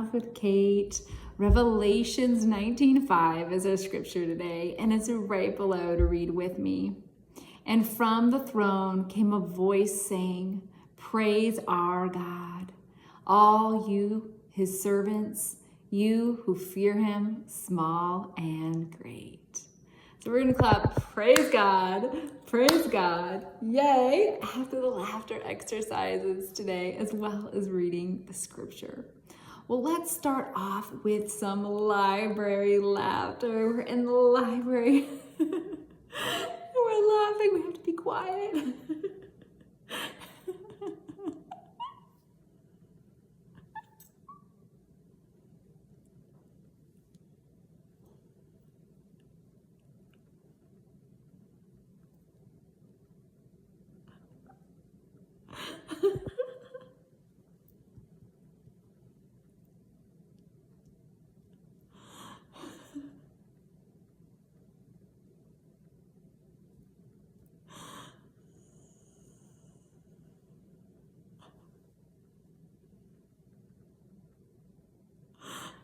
Laugh with Kate. Revelations 19:5 is our scripture today, and it's right below to read with me. And from the throne came a voice saying, "Praise our God, all you, his servants, you who fear him, small and great." So we're going to clap, praise God, yay, after the laughter exercises today, as well as reading the scripture. Well, let's start off with some library laughter. We're in the library. We're laughing, we have to be quiet.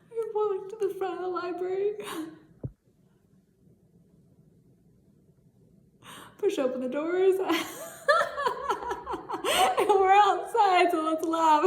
We walked to the front of the library. Push open the doors. And we're outside, so let's laugh.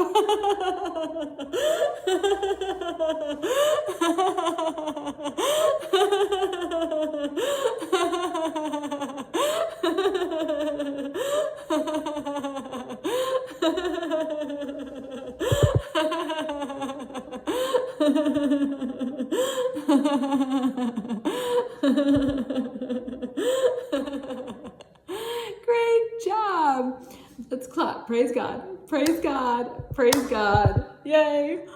Great job. Let's clap. Praise God. Praise God. Praise God. Yay.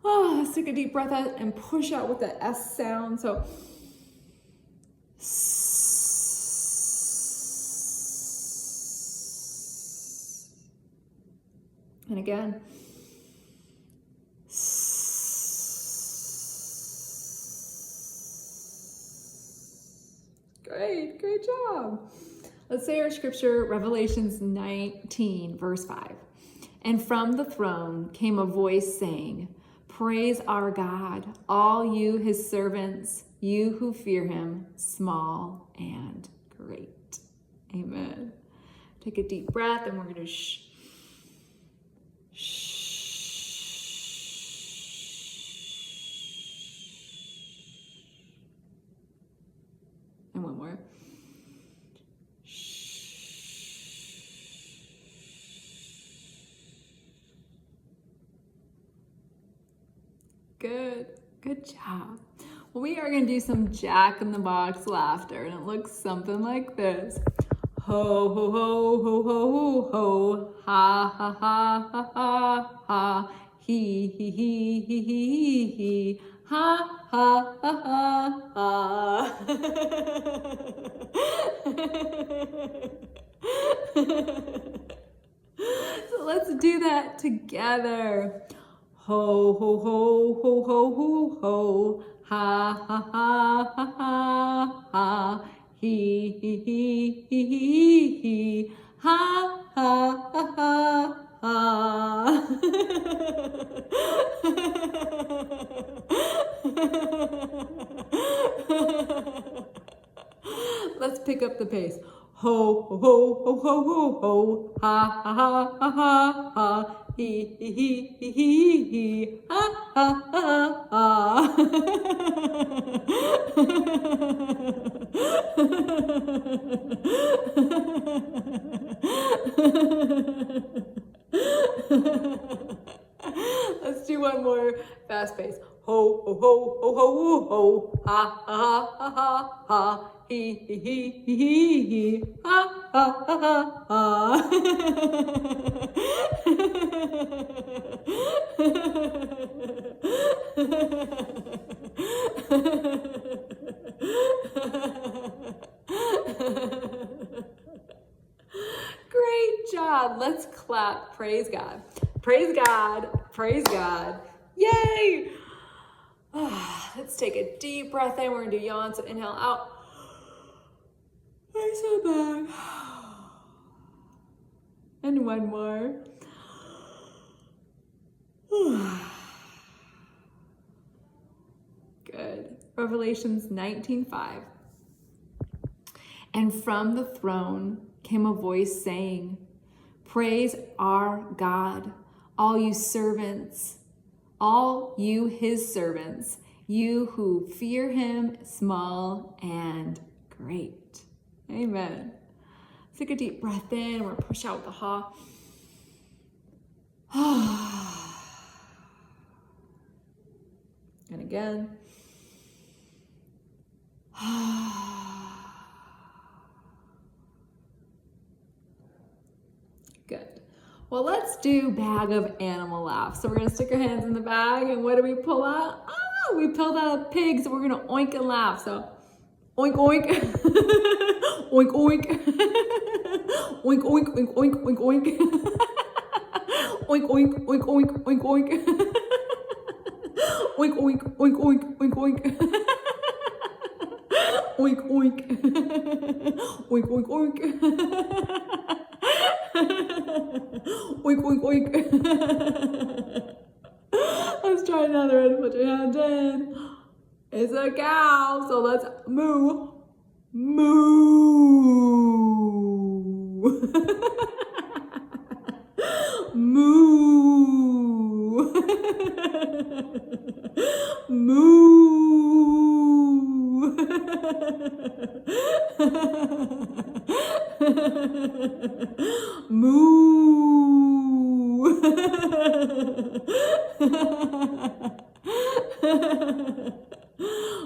Oh, let's take a deep breath out and push out with the S sound. So, and again. Great job. Let's say our scripture, Revelations 19, verse 5. And from the throne came a voice saying, "Praise our God, all you, his servants, you who fear him, small and great." Amen. Take a deep breath, and we're going to shh. And one more. Good job. Well, we are going to do some Jack in the Box laughter, and it looks something like this. Ho, ho, ho, ho, ho, ho, ha, ha, ha, ha, ha, ha, he, he, ha, ha, ha, ha, ha. So let's do that together. Ho, ho, ho, ho, ho, ho, ho, ha, ha, ha, ha, ha, ha, he, ha, ha, ha, ha, ha. Let's pick up the pace. Ho, ho, ho, ho, ho, ho, ho, ha, ha, ha, ha, ha, ha. He, ha, ha, ha, ha. Let's do one more fast pace. Ho, ho, ho, ho, ho, ho, ha, ha, ha, ha, ha. He, ha, ha, ha, ha. Great job. Let's clap. Praise God. Praise God. Praise God. Yay. Let's take a deep breath in. We're going to do yawn. So inhale out. Nice and back. And one more. Revelations 19:5. And from the throne came a voice saying, "Praise our God, all you servants, all you his servants, you who fear him, small and great." Amen. Take a deep breath in. We're going to push out with the ha. And again. Good. Well, let's do bag of animal laughs. So we're going to stick our hands in the bag, and what do we pull out? We pulled out a pig, so we're going to oink and laugh. So oink, oink. Oink, oink. Oink, oink, oink, oink, oink, oink. Oink, oink, oink, oink, oink, oink. Oink, oink, oink, oink, oink, oink. Oink, oink. Oink, oink, oink. Oink, oink, oink. Let's try another one. Put your hand in. It's a cow, so let's moo. Moo. Moo. Moo. Moo.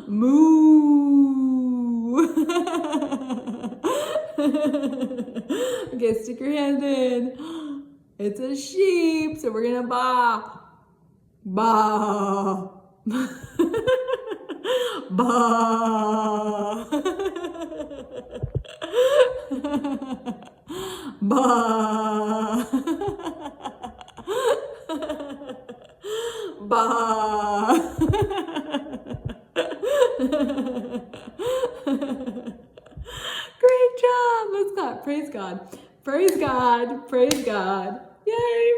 Moo. Okay, stick your hand in. It's a sheep, so we're gonna baa. Baa. Baa. Baa. Baa. Great job. Let's clap. Praise God. Praise God. Praise God. Yay.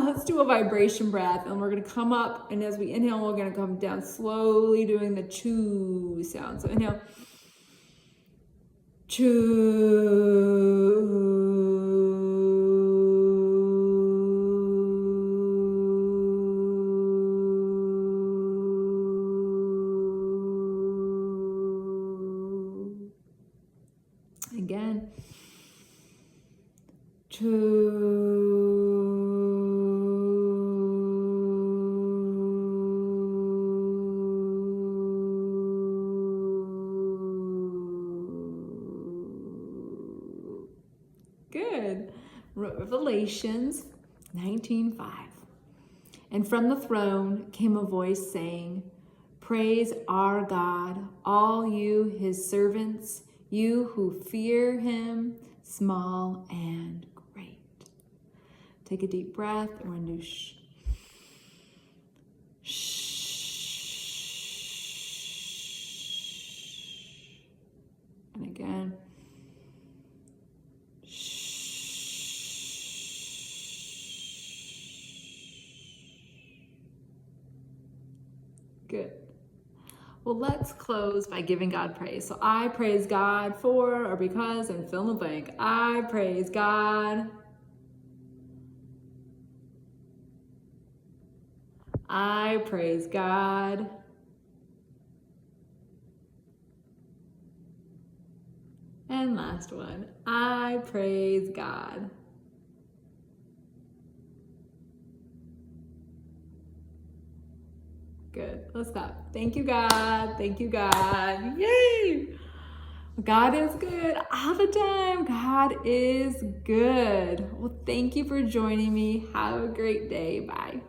Let's do a vibration breath, and we're going to come up, and as we inhale, we're going to come down slowly doing the chew sound. So inhale. Chew. Again. Good. Revelations 19:5. And from the throne came a voice saying, "Praise our God, all you his servants, you who fear him, small and great." Take a deep breath. We're going to do shh. Shh. And again. Good. Well, let's close by giving God praise. So I praise God for or because and fill in the blank. I praise God. I praise God. And last one. I praise God. Good. Let's stop. Thank you, God. Thank you, God. Yay! God is good all the time. God is good. Well, thank you for joining me. Have a great day. Bye.